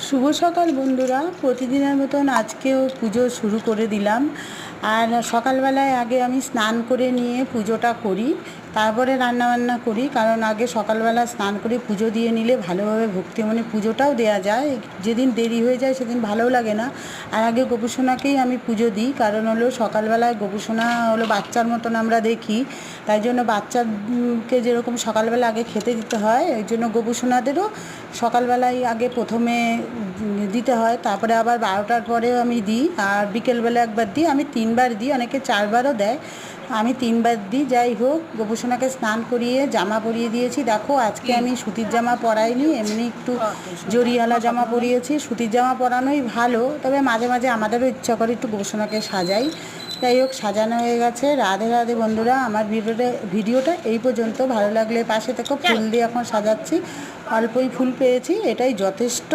শুভ সকাল বন্ধুরা, প্রতিদিনের মতন আজকেও পুজো শুরু করে দিলাম। আর সকালবেলায় আগে আমি স্নান করে নিয়ে পুজোটা করি, তারপরে রান্নাবান্না করি। কারণ আগে সকালবেলা স্নান করে পুজো দিয়ে নিলে ভালোভাবে ভক্তি মনে পুজোটাও দেওয়া যায়। যেদিন দেরি হয়ে যায় সেদিন ভালোও লাগে না। আর আগে গোপুসোনাকেই আমি পুজো দিই, কারণ হলো সকালবেলায় গোপুসোনা হলো বাচ্চার মতন আমরা দেখি, তাই জন্য বাচ্চাকে যেরকম সকালবেলা আগে খেতে দিতে হয়, ওই জন্য গোপুসোনাদেরও সকালবেলায় আগে প্রথমে দিতে হয়, তারপরে আবার 12টার পরেও আমি দিই, আর বিকেলবেলা একবার দিই। আমি 3বার দিই, অনেকে 4বারও দেয়, আমি 3বার দিই। যাই হোক, গোপুসোনাকে স্নান করিয়ে জামা পরিয়ে দিয়েছি। দেখো, আজকে আমি সুতির জামা পরাইনি, এমনি একটু জরিওয়ালা জামা পরিয়েছি। সুতির জামা পরানোই ভালো, তবে মাঝে মাঝে আমাদেরও ইচ্ছা করে একটু গোপুসোনাকে সাজাই। যাই হোক, সাজানো হয়ে গেছে। রাধে রাধে বন্ধুরা, আমার ভিডিওটা এই পর্যন্ত। ভালো লাগলে পাশে থেকে ফুল দিয়ে এখন সাজাচ্ছি, অল্পই ফুল পেয়েছি, এটাই যথেষ্ট।